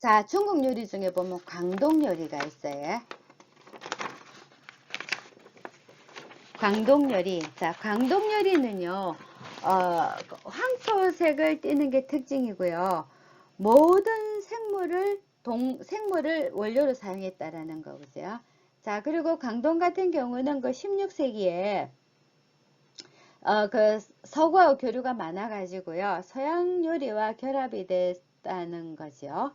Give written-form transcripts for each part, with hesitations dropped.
자, 중국 요리 중에 보면 광동 요리가 있어요. 광동 요리. 자, 광동 요리는요, 황토색을 띠는 게 특징이고요. 모든 생물을 원료로 사용했다라는 거죠. 자, 그리고 광동 같은 경우는 그 16세기에 그 서구하고 교류가 많아가지고요. 서양 요리와 결합이 됐다는 거죠.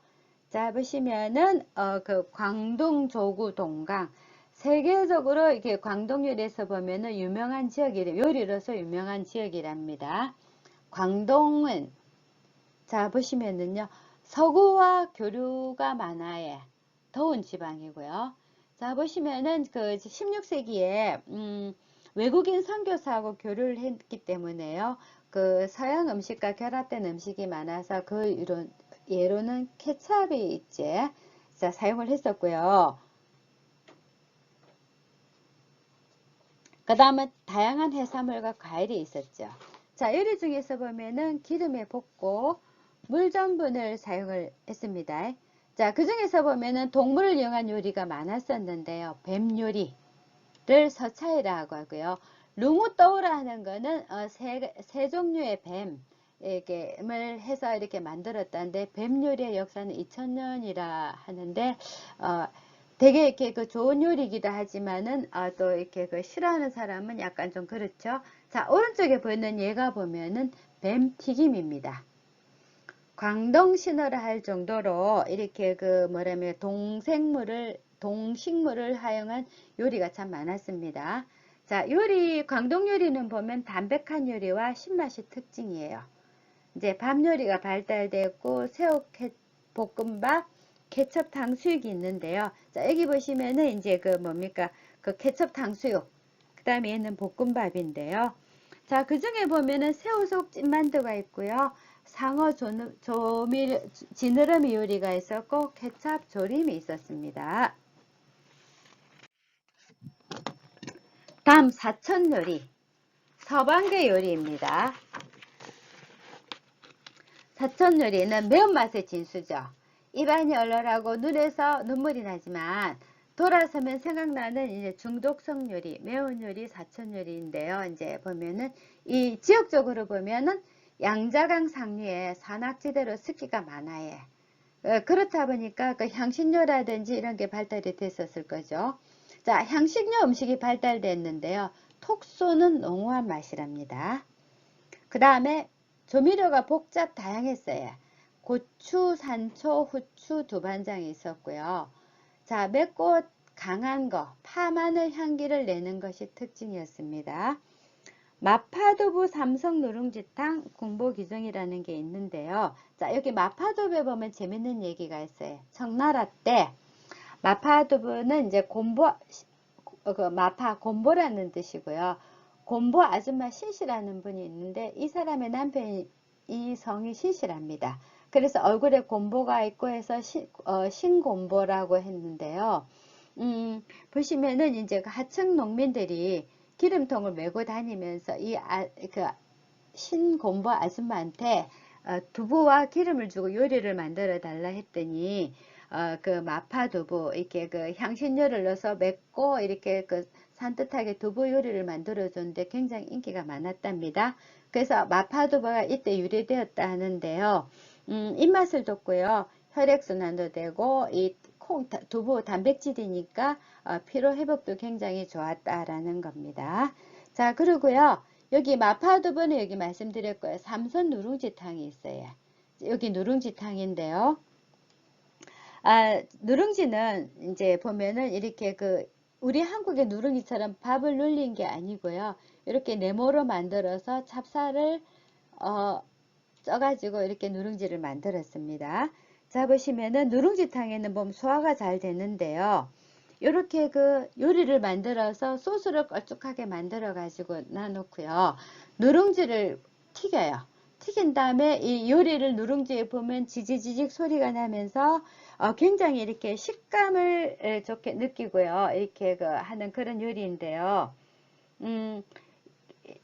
자, 보시면은 그 광동 조구 동강, 세계적으로 이렇게 광동 요리에서 보면은 유명한 요리로서 유명한 지역이랍니다. 광동은 자 보시면은요, 서구와 교류가 많아요. 더운 지방이고요. 자 보시면은 그 16세기에 외국인 선교사하고 교류를 했기 때문에요. 그 서양 음식과 결합된 음식이 많아서 그 예로는 케찹이 있지. 자, 사용을 했었고요. 그 다음은 다양한 해산물과 과일이 있었죠. 자, 요리 중에서 보면은 기름에 볶고 물전분을 사용을 했습니다. 자, 그 중에서 보면은 동물을 이용한 요리가 많았었는데요. 뱀 요리를 서차이라고 하고요. 룽우떠우라 하는 거는 세 종류의 뱀을 해서 이렇게 만들었다는데, 뱀 요리의 역사는 2000년이라 하는데 되게 이렇게 그 좋은 요리이기도 하지만은 또 이렇게 그 싫어하는 사람은 약간 좀 그렇죠. 자, 오른쪽에 보이는 얘가 보면은 뱀 튀김입니다. 광동 신화를 할 정도로 이렇게 그 뭐라면 동식물을 사용한 요리가 참 많았습니다. 자, 광동 요리는 보면 담백한 요리와 신맛이 특징이에요. 이제 밥 요리가 발달됐고, 볶음밥, 케첩 탕수육이 있는데요. 자, 여기 보시면은 이제 그 뭡니까? 그 케첩 탕수육. 그 다음에 얘는 볶음밥인데요. 자, 그 중에 보면은 새우속 찐만두가 있고요. 상어 지느러미 요리가 있었고, 케첩 조림이 있었습니다. 다음 사천 요리. 서방계 요리입니다. 사천 요리는 매운맛의 진수죠. 입안이 얼얼하고 눈에서 눈물이 나지만 돌아서면 생각나는 이제 중독성 요리, 매운 요리, 사천 요리인데요. 이제 보면은 이 지역적으로 보면은 양자강 상류에 산악지대로 습기가 많아요. 그렇다 보니까 그 향신료라든지 이런 게 발달이 됐었을 거죠. 자, 향신료 음식이 발달됐는데요. 톡 쏘는濃厚한 맛이랍니다. 그 다음에 조미료가 복잡 다양했어요. 고추, 산초, 후추, 두반장이 있었고요. 자, 맵고 강한 거, 파, 마늘 향기를 내는 것이 특징이었습니다. 마파두부 삼성 누룽지탕 궁보기정이라는 게 있는데요. 자, 여기 마파두부에 보면 재밌는 얘기가 있어요. 청나라 때 마파두부는 이제 마파 곰보라는 뜻이고요. 곰보 아줌마 신씨라는 분이 있는데, 이 사람의 남편이 이 성이 신씨랍니다. 그래서 얼굴에 곰보가 있고 해서 신곰보라고 했는데요. 보시면은 이제 그 하층 농민들이 기름통을 메고 다니면서 그 신곰보 아줌마한테 두부와 기름을 주고 요리를 만들어 달라 했더니 그 마파두부 이렇게 그 향신료를 넣어서 맵고 이렇게 그 산뜻하게 두부 요리를 만들어 줬는데 굉장히 인기가 많았답니다. 그래서 마파두부가 이때 유래되었다 하는데요. 입맛을 돋고요. 혈액순환도 되고 이 두부 단백질이니까 피로 회복도 굉장히 좋았다라는 겁니다. 자, 그리고요. 여기 마파두부는 여기 말씀드렸고요. 삼선 누룽지탕이 있어요. 여기 누룽지탕인데요. 누룽지는 이제 보면은 이렇게 우리 한국의 누룽지처럼 밥을 눌린 게 아니고요. 이렇게 네모로 만들어서 찹쌀을 쪄가지고 이렇게 누룽지를 만들었습니다. 자, 보시면은 누룽지탕에는 보면 소화가 잘 되는데요. 이렇게 그 요리를 만들어서 소스를 걸쭉하게 만들어 가지고 놔놓고요. 누룽지를 튀겨요. 튀긴 다음에 이 요리를 누룽지에 보면 지지직 소리가 나면서 굉장히 이렇게 식감을 좋게 느끼고요. 이렇게 하는 그런 요리인데요.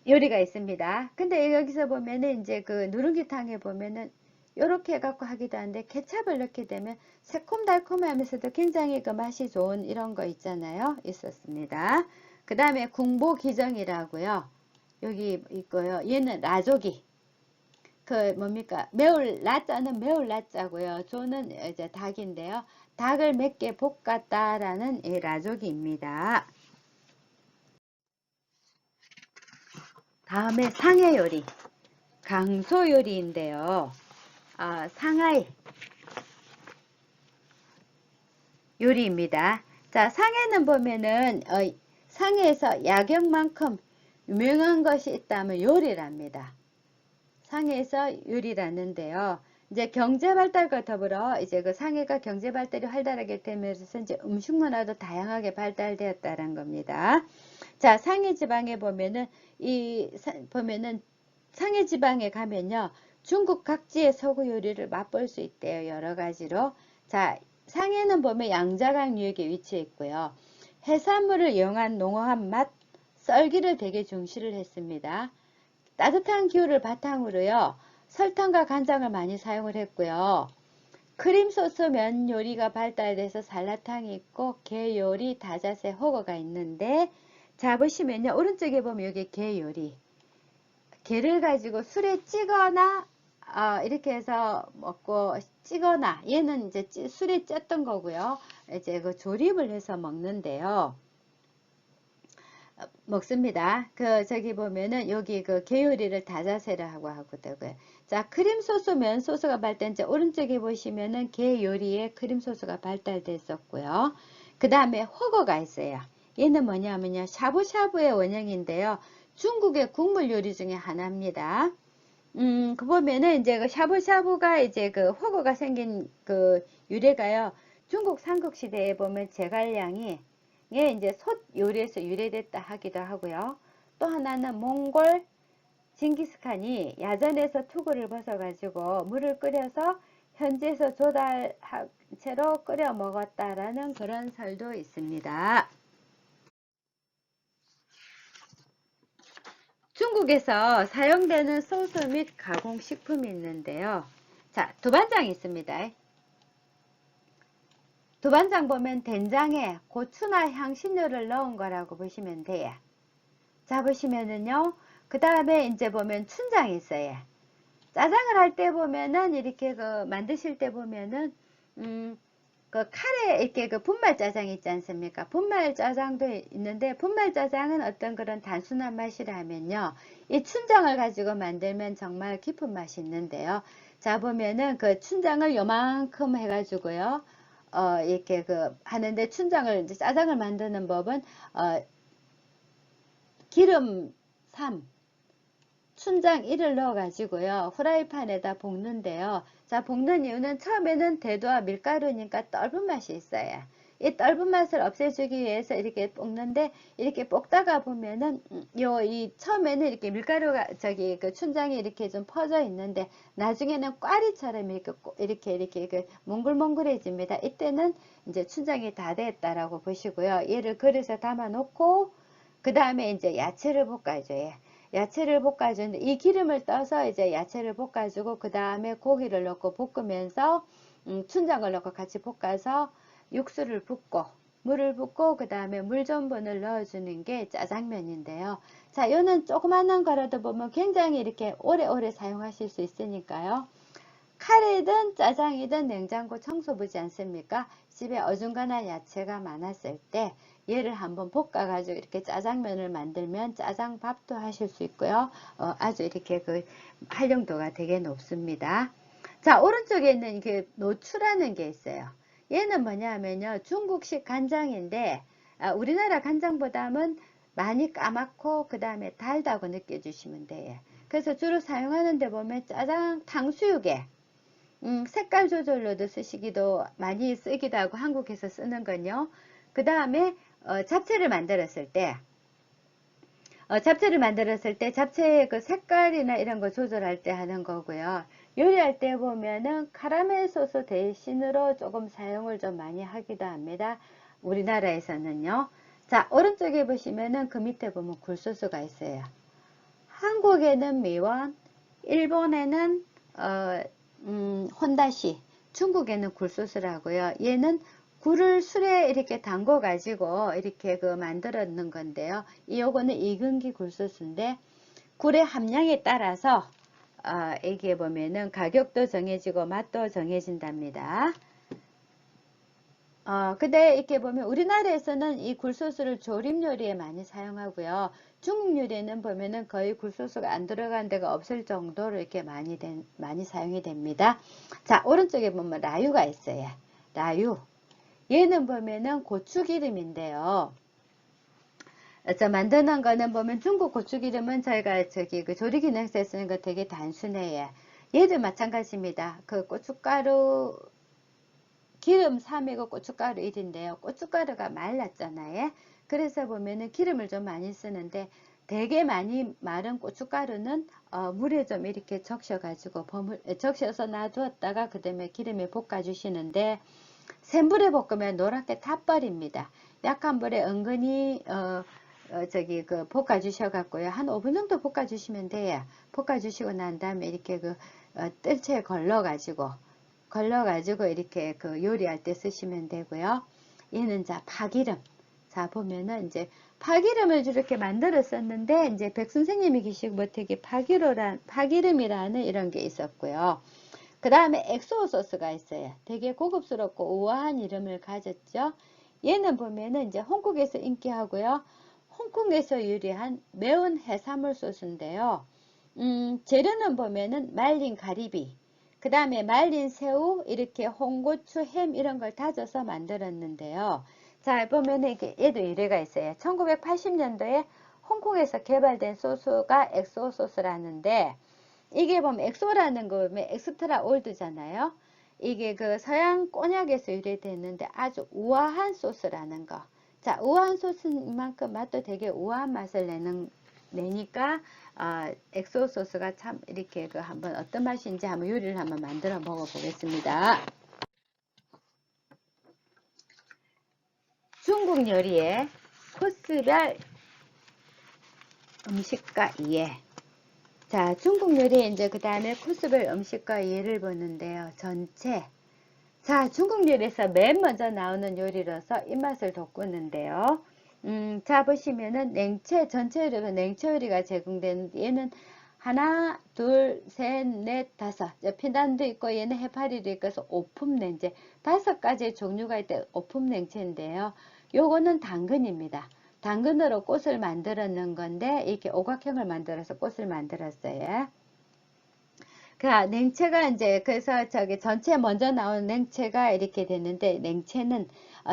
요리가 있습니다. 근데 여기서 보면은 이제 그 누룽지탕에 보면은 요렇게 해갖고 하기도 하는데, 케찹을 넣게 되면 새콤달콤하면서도 굉장히 그 맛이 좋은 이런 거 있잖아요. 있었습니다. 그 다음에 궁보기정이라고요. 여기 있고요. 얘는 라조기. 그 뭡니까? 매울 라자는 매울 라자고요. 조는 이제 닭인데요. 닭을 몇 개 볶았다라는 이 라조기입니다. 다음에 상해 요리. 강소 요리인데요. 상하이 요리입니다. 자, 상해는 보면은 상해에서 야경만큼 유명한 것이 있다면 요리랍니다. 상해에서 요리라는데요. 이제 경제 발달과 더불어 이제 그 상해가 경제 발달이 활달하게 되면서 이제 음식 문화도 다양하게 발달되었다는 겁니다. 자, 상해 지방에 보면은 보면은 상해 지방에 가면요. 중국 각지의 서구 요리를 맛볼 수 있대요. 여러 가지로. 자, 상해는 보면 양자강 유역에 위치해 있고요. 해산물을 이용한 농후한 맛, 썰기를 되게 중시를 했습니다. 따뜻한 기후를 바탕으로요. 설탕과 간장을 많이 사용을 했고요. 크림 소스 면 요리가 발달돼서 살라탕이 있고 게 요리, 다자새, 호거가 있는데, 자 보시면요. 오른쪽에 보면 여기 게 요리. 게를 가지고 술에 찌거나 이렇게 해서 먹고, 찌거나 얘는 이제 술에 쪘던 거고요. 이제 그 조림을 해서 먹는데요. 먹습니다. 저기 보면은 여기 그 게요리를 다자세라고 하거든요. 자, 크림 소스, 면 소스가 발달, 이제 오른쪽에 보시면은 게 요리에 크림 소스가 발달됐었고요. 그 다음에 호거가 있어요. 얘는 뭐냐면요. 샤브샤브의 원형인데요. 중국의 국물 요리 중에 하나입니다. 그 보면은 이제 그 샤브샤브가 이제 그 호거가 생긴 그 유래가요. 중국 삼국시대에 보면 제갈량이 이제 솥 요리에서 유래됐다 하기도 하고요. 또 하나는 몽골 징기스칸이 야전에서 투구를 벗어가지고 물을 끓여서 현지에서 조달한 채로 끓여 먹었다라는 그런 설도 있습니다. 중국에서 사용되는 소스 및 가공식품이 있는데요. 자, 두반장이 있습니다. 두반장 보면 된장에 고추나 향신료를 넣은 거라고 보시면 돼요. 자, 보시면은요. 그 다음에 이제 보면 춘장이 있어요. 짜장을 할 때 보면은 이렇게 만드실 때 보면은 그 카레 이렇게 그 분말 짜장 있지 않습니까? 분말 짜장도 있는데, 분말 짜장은 어떤 그런 단순한 맛이라면요. 이 춘장을 가지고 만들면 정말 깊은 맛이 있는데요. 자, 보면은 그 춘장을 요만큼 해가지고요. 이렇게 하는데, 춘장을 이제 짜장을 만드는 법은 기름 3, 춘장 1을 넣어 가지고요. 후라이팬에다 볶는데요. 자, 볶는 이유는 처음에는 대두와 밀가루니까 떫은 맛이 있어요. 이 떫은 맛을 없애주기 위해서 이렇게 볶는데, 이렇게 볶다가 보면은 이 처음에는 이렇게 밀가루가 그 춘장이 이렇게 좀 퍼져 있는데, 나중에는 꽈리처럼 이렇게 몽글몽글해집니다. 이때는 이제 춘장이 다 됐다라고 보시고요. 얘를 그릇에 담아 놓고, 그 다음에 이제 야채를 볶아줘요. 야채를 볶아주는데, 이 기름을 떠서 이제 야채를 볶아주고, 그 다음에 고기를 넣고 볶으면서 춘장을 넣고 같이 볶아서 육수를 붓고 물을 붓고, 그 다음에 물 전분을 넣어주는 게 짜장면인데요. 자, 요는 조그만한 거라도 보면 굉장히 이렇게 오래오래 사용하실 수 있으니까요. 카레든 짜장이든 냉장고 청소부지 않습니까? 집에 어중간한 야채가 많았을 때 얘를 한번 볶아가지고 이렇게 짜장면을 만들면 짜장밥도 하실 수 있고요. 아주 이렇게 활용도가 되게 높습니다. 자, 오른쪽에 있는 노추라는 게 있어요. 얘는 뭐냐면요. 중국식 간장인데, 우리나라 간장보다는 많이 까맣고 그 다음에 달다고 느껴주시면 돼요. 그래서 주로 사용하는 데 보면 짜장 탕수육에 색깔 조절로도 많이 쓰기도 하고, 한국에서 쓰는 건요. 그 다음에 잡채를 만들었을 때 잡채의 그 색깔이나 이런 거 조절할 때 하는 거고요. 요리할 때 보면은 카라멜 소스 대신으로 조금 사용을 좀 많이 하기도 합니다. 우리나라에서는요. 자, 오른쪽에 보시면은 그 밑에 보면 굴소스가 있어요. 한국에는 미원, 일본에는 혼다시. 중국에는 굴소스라고요. 얘는 굴을 술에 이렇게 담궈 가지고 이렇게 그 만들었는 건데요. 요거는 익은기 굴소스인데 굴의 함량에 따라서 이게 보면은 가격도 정해지고 맛도 정해진답니다. 근데 이렇게 보면 우리나라에서는 이 굴소스를 조림 요리에 많이 사용하고요. 중국 요리에는 보면은 거의 굴소스가 안 들어간 데가 없을 정도로 이렇게 많이 사용이 됩니다. 자, 오른쪽에 보면 라유가 있어요. 라유. 얘는 보면은 고추기름인데요. 저 만드는 거는 보면 중국 고추기름은 저희가 저기 그 조리기능서에 쓰는 거 되게 단순해요. 얘도 마찬가지입니다. 그 고춧가루 기름 3이고 고춧가루 1인데요. 고춧가루가 말랐잖아요. 그래서 보면은 기름을 좀 많이 쓰는데 되게 많이 마른 고춧가루는 물에 좀 이렇게 적셔가지고 적셔서 놔두었다가 그 다음에 기름에 볶아 주시는데 센 불에 볶으면 노랗게 타버립니다. 약한 불에 은근히 저기 그 볶아 주셔 갖고요. 한 5분 정도 볶아 주시면 돼요. 볶아 주시고 난 다음에 이렇게 그 뜰채에 걸러가지고 이렇게 그 요리할 때 쓰시면 되고요. 얘는 자 파기름. 자 보면은 이제 파기름을 이렇게 만들었었는데 이제 백 선생님이 계시고 못하게 파기름이라는 이런 게 있었고요. 그 다음에 엑소 소스가 있어요. 되게 고급스럽고 우아한 이름을 가졌죠. 얘는 보면은 이제 홍콩에서 인기하고요. 홍콩에서 유래한 매운 해산물 소스인데요. 재료는 보면은 말린 가리비, 그 다음에 말린 새우, 이렇게 홍고추, 햄 이런 걸 다져서 만들었는데요. 자, 보면은 이게 얘도 유래가 있어요. 1980년도에 홍콩에서 개발된 소스가 엑소 소스라는데 이게 보면 엑소라는 거 보면 엑스트라 올드잖아요. 이게 그 서양 꼬냑에서 유래됐는데 아주 우아한 소스라는 거. 자, 우아한 소스만큼 맛도 되게 우아한 맛을 내니까 엑소 소스가 참 이렇게 그 한번 어떤 맛인지 한번 요리를 한번 만들어 먹어 보겠습니다. 중국 요리의 코스별 음식과 이해. 자, 중국 요리에 이제 그 다음에 코스별 음식과 이해를 보는데요. 전체. 자, 중국 요리에서 맨 먼저 나오는 요리로서 입맛을 돋구는데요. 자, 보시면은 냉채, 전체 요리로 냉채 요리가 제공되는데 얘는 하나, 둘, 셋, 넷, 다섯. 피단도 있고 얘는 해파리도 있고 해서 오품 냉채. 5가지의 종류가 있대 오품 냉채인데요. 요거는 당근입니다. 당근으로 꽃을 만들었는 건데 이렇게 오각형을 만들어서 꽃을 만들었어요. 그 냉채가 이제 그래서 저기 전체 먼저 나오는 냉채가 이렇게 되는데 냉채는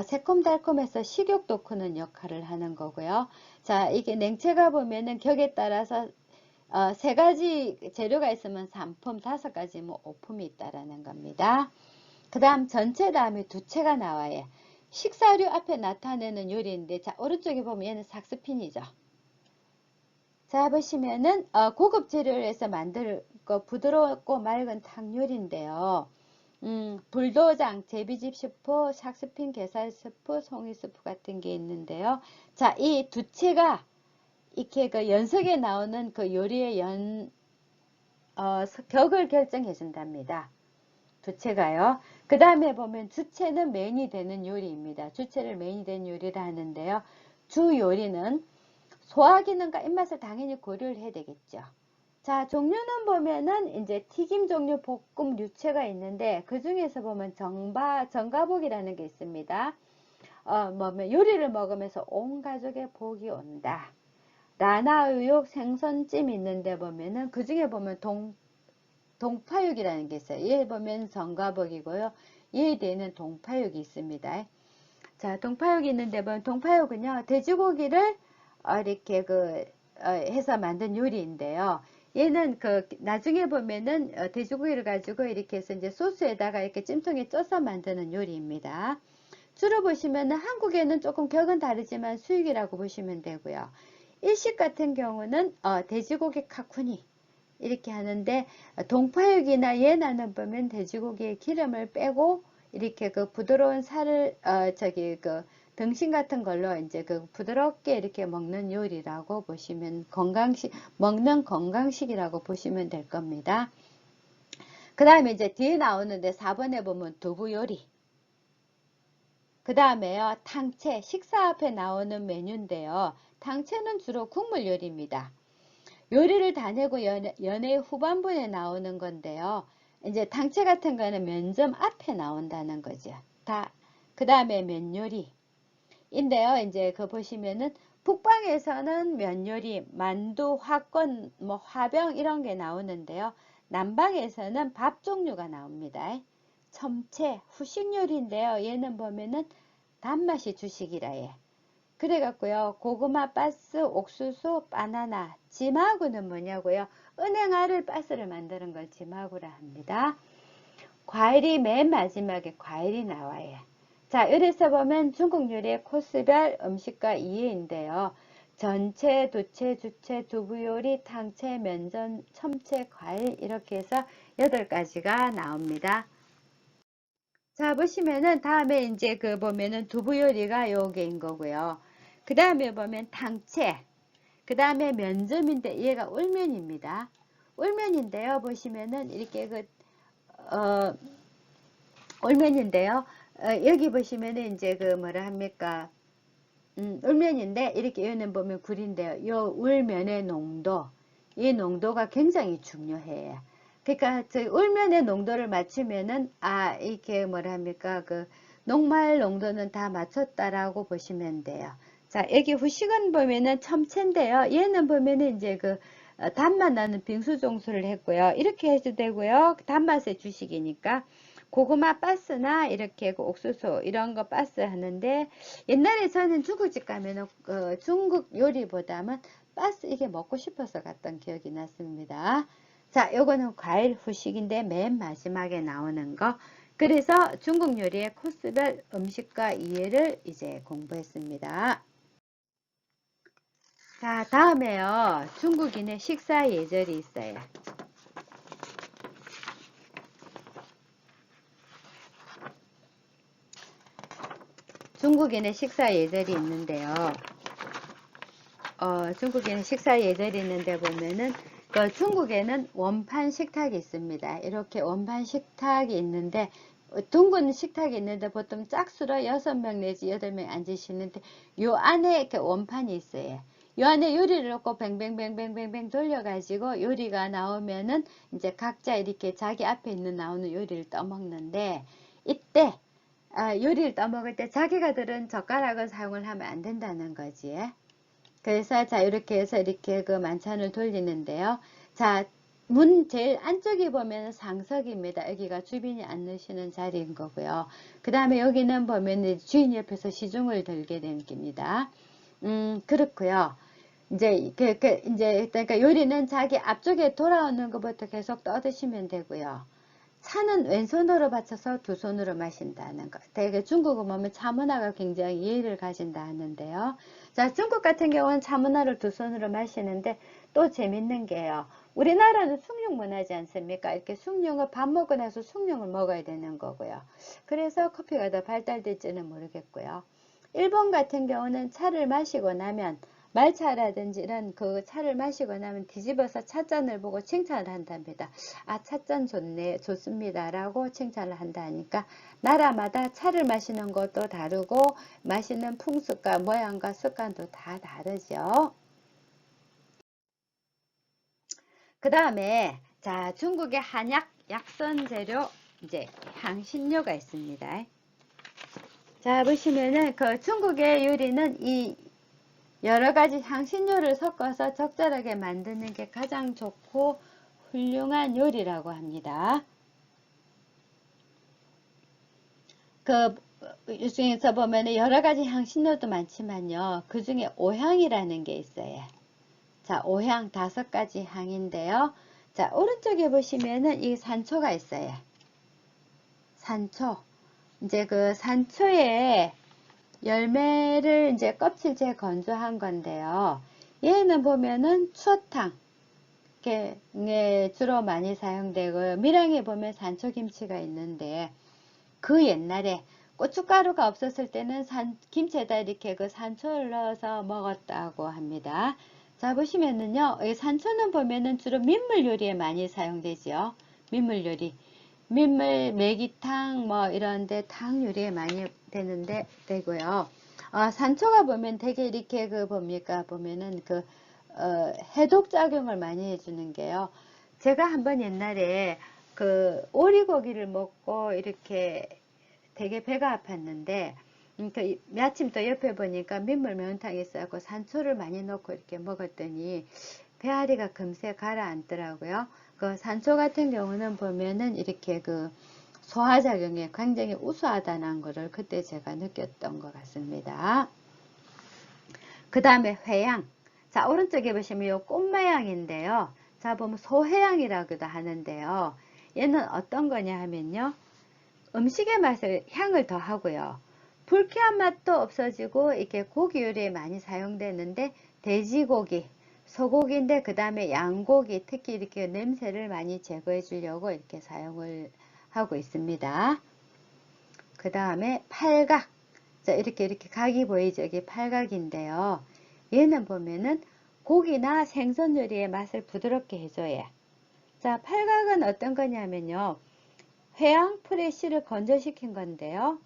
새콤달콤해서 식욕 돋구는 역할을 하는 거고요. 자, 이게 냉채가 보면은 격에 따라서 3가지 재료가 있으면 3품, 5가지 뭐 5품이 있다라는 겁니다. 그 다음 전체 다음에 두채가 나와요. 식사류 앞에 나타내는 요리인데 자, 오른쪽에 보면 얘는 삭스핀이죠. 자, 보시면은 고급 재료를 해서 만들 거 부드럽고 맑은 탕 요리인데요. 불도장, 제비집 스프, 샥스핀 게살 스프, 송이 스프 같은 게 있는데요. 자, 이 두채가 이렇게 그 연속에 나오는 그 요리의 격을 결정해 준답니다. 두채가요. 그 다음에 보면 주채는 메인이 되는 요리입니다. 주채를 메인이 된 요리를 하는데요. 주 요리는 소화기능과 입맛을 당연히 고려를 해야 되겠죠. 자, 종류는 보면은 이제 튀김 종류, 볶음, 유채가 있는데 그 중에서 보면 정가복이라는 게 있습니다. 요리를 먹으면서 온 가족의 복이 온다. 라나우육, 생선찜 있는데 보면은 그 중에 보면 동파육이라는 게 있어요. 얘 보면 정가복이고요. 얘에 뒤에는 동파육이 있습니다. 자, 동파육이 있는데 보면 동파육은요, 돼지고기를 이렇게 해서 만든 요리인데요. 얘는 나중에 보면은 돼지고기를 가지고 이렇게 해서 이제 소스에다가 이렇게 찜통에 쪄서 만드는 요리입니다. 주로 보시면은 한국에는 조금 격은 다르지만 수육이라고 보시면 되고요. 일식 같은 경우는 돼지고기 카쿠니 이렇게 하는데 동파육이나 얘나는 보면 돼지고기의 기름을 빼고 이렇게 그 부드러운 살을 등심 같은 걸로 이제 부드럽게 이렇게 먹는 요리라고 보시면 먹는 건강식이라고 보시면 될 겁니다. 그 다음에 이제 뒤에 나오는데 4번에 보면 두부 요리. 그 다음에요, 탕채, 식사 앞에 나오는 메뉴인데요. 탕채는 주로 국물 요리입니다. 요리를 다 내고 연애 후반부에 나오는 건데요. 이제 탕채 같은 거는 면점 앞에 나온다는 거죠. 그 다음에 면요리. 인데요. 이제 그 보시면은 북방에서는 면요리, 만두, 화권, 뭐 화병 이런 게 나오는데요. 남방에서는 밥 종류가 나옵니다. 첨채, 후식 요리인데요. 얘는 보면은 단맛이 주식이라 예. 그래갖고요. 고구마 바스, 옥수수, 바나나, 지마구는 뭐냐고요. 은행알을 바스를 만드는 걸 지마구라 합니다. 과일이 맨 마지막에 과일이 나와요. 자, 이래서 보면 중국 요리의 코스별 음식과 이해인데요. 전체, 두채, 주채, 두부요리, 탕채, 면전, 첨채, 과일 이렇게 해서 8가지가 나옵니다. 자, 보시면은 다음에 이제 그 보면은 두부요리가 요게인 거고요. 그 다음에 보면 탕채, 그 다음에 면점인데 얘가 울면입니다. 울면인데요. 보시면은 이렇게 울면인데요. 여기 보시면은 이제 그 뭐라 합니까? 울면인데 이렇게 여기는 보면 굴인데요. 요 울면의 농도, 이 농도가 굉장히 중요해요. 그러니까 저 울면의 농도를 맞추면은 이렇게 뭐라 합니까? 그 녹말 농도는 다 맞췄다라고 보시면 돼요. 자, 여기 후식은 보면은 첨채인데요. 얘는 보면은 이제 그 단맛 나는 빙수 종수를 했고요. 이렇게 해도 되고요. 단맛의 주식이니까. 고구마 바스나 이렇게 그 옥수수 이런 거 바스 하는데 옛날에 저는 중국집 가면은 중국 요리보다는 바스 이게 먹고 싶어서 갔던 기억이 났습니다. 자, 요거는 과일 후식인데 맨 마지막에 나오는 거. 그래서 중국 요리의 코스별 음식과 이해를 이제 공부했습니다. 자, 다음에요. 중국인의 식사 예절이 있어요. 중국인의 식사 예절이 있는데요. 중국에는 식사 예절이 있는데 보면은 중국에는 원판 식탁이 있습니다. 이렇게 원판 식탁이 있는데 둥근 식탁이 있는데 보통 짝수로 6명 내지 8명 앉으시는데 요 안에 이렇게 원판이 있어요. 요 안에 요리를 넣고 뱅뱅뱅뱅뱅뱅 돌려가지고 요리가 나오면은 이제 각자 이렇게 자기 앞에 있는 나오는 요리를 떠먹는데 이때 요리를 떠먹을 때 자기가 들은 젓가락을 사용을 하면 안 된다는 거지. 그래서 자 이렇게 해서 이렇게 그 만찬을 돌리는데요. 자, 문 제일 안쪽에 보면 상석입니다. 여기가 주인이 앉으시는 자리인 거고요. 그 다음에 여기는 보면 주인 옆에서 시중을 들게 된 겁니다. 그렇고요. 이제 이제 그러니까 요리는 자기 앞쪽에 돌아오는 것부터 계속 떠드시면 되고요. 차는 왼손으로 받쳐서 두 손으로 마신다는 것. 되게 중국은 보면 차 문화가 굉장히 예의를 가진다 하는데요. 자, 중국 같은 경우는 차 문화를 두 손으로 마시는데 또 재밌는 게요. 우리나라는 숭늉 문화지 않습니까? 이렇게 숭늉을 밥 먹고 나서 숭늉을 먹어야 되는 거고요. 그래서 커피가 더 발달될지는 모르겠고요. 일본 같은 경우는 차를 마시고 나면 말차라든지 이런 그 차를 마시고 나면 뒤집어서 찻잔을 보고 칭찬을 한답니다. 찻잔 좋네, 좋습니다. 라고 칭찬을 한다 하니까 나라마다 차를 마시는 것도 다르고 마시는 풍습과 모양과 습관도 다 다르죠. 그 다음에 자, 중국의 한약 약선 재료 이제 향신료가 있습니다. 자, 보시면은 그 중국의 요리는 이 여러 가지 향신료를 섞어서 적절하게 만드는 게 가장 좋고 훌륭한 요리라고 합니다. 그 중에서 보면 여러 가지 향신료도 많지만요. 그 중에 오향이라는 게 있어요. 자, 오향 5가지 향인데요. 자, 오른쪽에 보시면은 이 산초가 있어요. 산초. 이제 그 산초에 열매를 이제 껍질째 건조한 건데요. 얘는 보면은 추어탕 게 주로 많이 사용되고요. 밀양에 보면 산초김치가 있는데 그 옛날에 고춧가루가 없었을 때는 김치에다 이렇게 그 산초를 넣어서 먹었다고 합니다. 자, 보시면은요, 이 산초는 보면은 주로 민물 요리에 많이 사용되죠. 민물 요리. 민물, 매기탕, 뭐, 이런데 탕 요리에 많이 되고요. 산초가 보면 되게 이렇게 뭡니까, 보면은 해독 작용을 많이 해주는 게요. 제가 한번 옛날에 오리고기를 먹고 이렇게 되게 배가 아팠는데, 마침 또 옆에 보니까 민물 매운탕이 있어갖고 산초를 많이 넣고 이렇게 먹었더니 배앓이가 금세 가라앉더라고요. 산초 같은 경우는 보면은 이렇게 소화작용에 굉장히 우수하다는 거를 그때 제가 느꼈던 것 같습니다. 그 다음에 회양. 자, 오른쪽에 보시면 요 꽃모양인데요. 자, 보면 소회양이라고도 하는데요. 얘는 어떤 거냐 하면요. 음식의 맛을, 향을 더하고요. 불쾌한 맛도 없어지고, 이렇게 고기 요리에 많이 사용되는데, 돼지고기, 소고기인데, 그 다음에 양고기, 특히 이렇게 냄새를 많이 제거해 주려고 이렇게 사용을 하고 있습니다. 그 다음에 팔각. 자, 이렇게 각이 보이죠? 이게 팔각인데요. 얘는 보면은 고기나 생선 요리의 맛을 부드럽게 해줘요. 자, 팔각은 어떤 거냐면요. 회양 프레쉬를 건조시킨 건데요.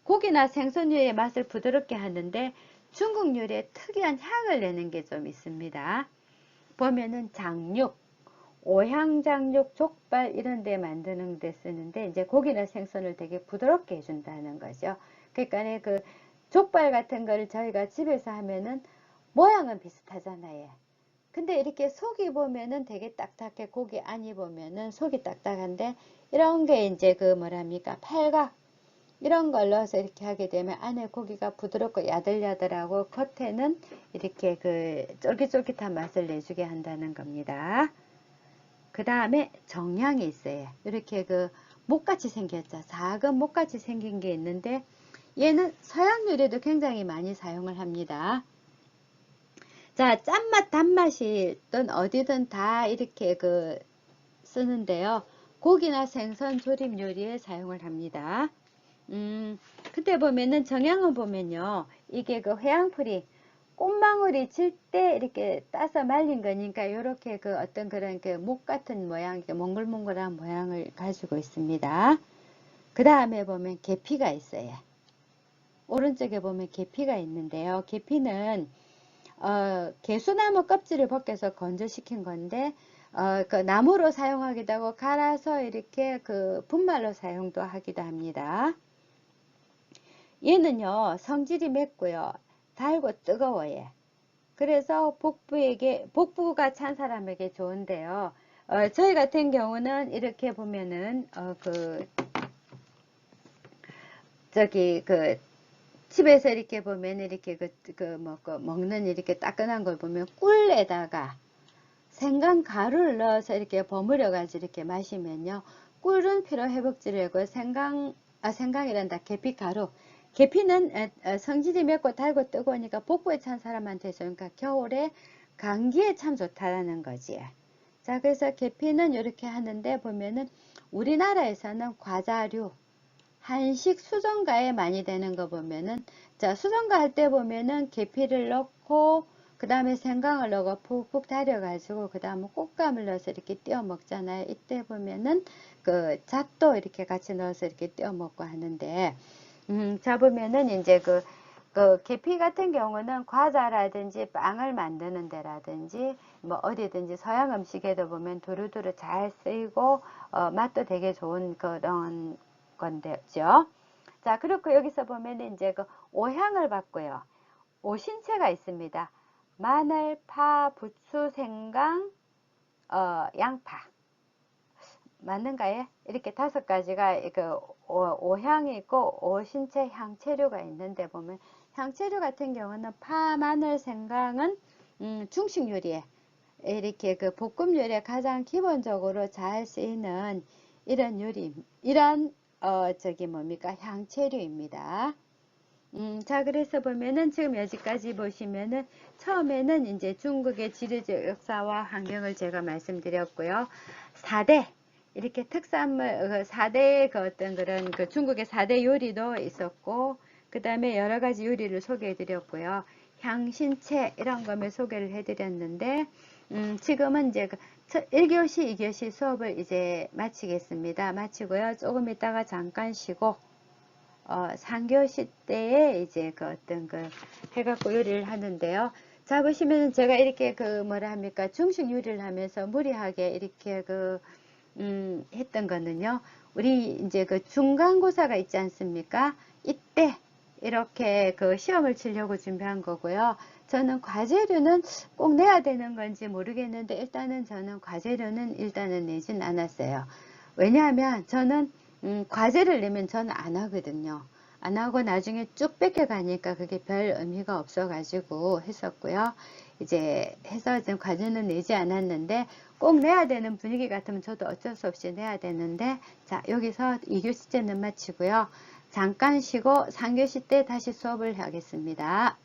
고기나 생선 요리의 맛을 부드럽게 하는데 중국 요리에 특이한 향을 내는 게 좀 있습니다. 보면은 장육, 오향장육, 족발 이런 데 만드는 데 쓰는데 이제 고기나 생선을 되게 부드럽게 해준다는 거죠. 그러니까 족발 같은 거를 저희가 집에서 하면은 모양은 비슷하잖아요. 근데 이렇게 속이 보면은 되게 딱딱해. 고기 안이 보면은 속이 딱딱한데 이런 게 이제 뭐랍니까? 팔각 이런 걸 넣어서 이렇게 하게 되면 안에 고기가 부드럽고 야들야들하고 겉에는 이렇게 쫄깃쫄깃한 맛을 내주게 한다는 겁니다. 그 다음에 정향이 있어요. 이렇게 목같이 생겼죠. 작은 목같이 생긴 게 있는데 얘는 서양 요리에도 굉장히 많이 사용을 합니다. 자, 짠맛, 단맛이든 어디든 다 이렇게 쓰는데요. 고기나 생선 조림 요리에 사용을 합니다. 그때 보면은 정향은 보면요. 이게 회양풀이 꽃망울이 질 때 이렇게 따서 말린 거니까 이렇게 어떤 그런 목 같은 모양, 이렇게 몽글몽글한 모양을 가지고 있습니다. 그 다음에 보면 계피가 있어요. 오른쪽에 보면 계피가 있는데요. 계피는 개수나무 껍질을 벗겨서 건조시킨 건데 나무로 사용하기도 하고 갈아서 이렇게 분말로 사용도 하기도 합니다. 얘는요 성질이 맵고요 달고 뜨거워요. 그래서 복부가 찬 사람에게 좋은데요. 저희 같은 경우는 이렇게 보면은 집에서 이렇게 보면 이렇게 먹는 이렇게 따끈한 걸 보면 꿀에다가 생강 가루를 넣어서 이렇게 버무려 가지고 이렇게 마시면요. 꿀은 피로 회복제라고 생강이란다. 계피 가루. 계피는 성질이 맵고 달고 뜨거우니까 복부에 찬 사람한테 좋으니까 겨울에 감기에 참 좋다라는 거지. 자, 그래서 계피는 이렇게 하는데 보면은 우리나라에서는 과자류, 한식 수정가에 많이 되는 거 보면은 자, 수정가 할 때 보면은 계피를 넣고 그 다음에 생강을 넣고 푹푹 달여 가지고 그 다음에 꽃감을 넣어서 이렇게 띄워 먹잖아요. 이때 보면은 잣도 이렇게 같이 넣어서 이렇게 띄워 먹고 하는데 자, 보면은 이제 계피 같은 경우는 과자라든지 빵을 만드는 데라든지 뭐 어디든지 서양 음식에도 보면 두루두루 잘 쓰이고 맛도 되게 좋은 그런 건데죠. 자, 그리고 여기서 보면 이제 오향을 받고요. 오신채가 있습니다. 마늘, 파, 부추, 생강, 양파. 맞는가요? 이렇게 5가지가 오향이 있고 오신채 향채류가 있는데 보면 향채류 같은 경우는 파, 마늘, 생강은 중식 요리에 이렇게 볶음 요리에 가장 기본적으로 잘 쓰이는 이런 요리, 이런 향채류입니다. 자, 그래서 보면은 지금 여기까지 보시면은 처음에는 이제 중국의 지리적 역사와 환경을 제가 말씀드렸고요. 4대 이렇게 특산물 4대의 어떤 그런 중국의 4대 요리도 있었고 그 다음에 여러 가지 요리를 소개해 드렸고요. 향신채 이런 거를 소개를 해 드렸는데 지금은 이제 1교시, 2교시 수업을 이제 마치겠습니다. 마치고요. 조금 있다가 잠깐 쉬고 3교시 때에 이제 그 어떤 그 해갖고 요리를 하는데요. 자, 보시면 제가 이렇게 그 뭐라 합니까? 중식 요리를 하면서 무리하게 이렇게 했던 거는요. 우리 이제 그 중간고사가 있지 않습니까? 이때 이렇게 그 시험을 치려고 준비한 거고요. 저는 과제료는 꼭 내야 되는 건지 모르겠는데 일단은 저는 과제료는 일단은 내진 않았어요. 왜냐하면 저는 과제를 내면 저는 안 하거든요. 안 하고 나중에 쭉 뺏겨가니까 그게 별 의미가 없어가지고 했었고요. 이제 해서 지금 과제는 내지 않았는데 꼭 내야 되는 분위기 같으면 저도 어쩔 수 없이 내야 되는데 자 여기서 2교시째는 마치고요. 잠깐 쉬고 3교시 때 다시 수업을 하겠습니다.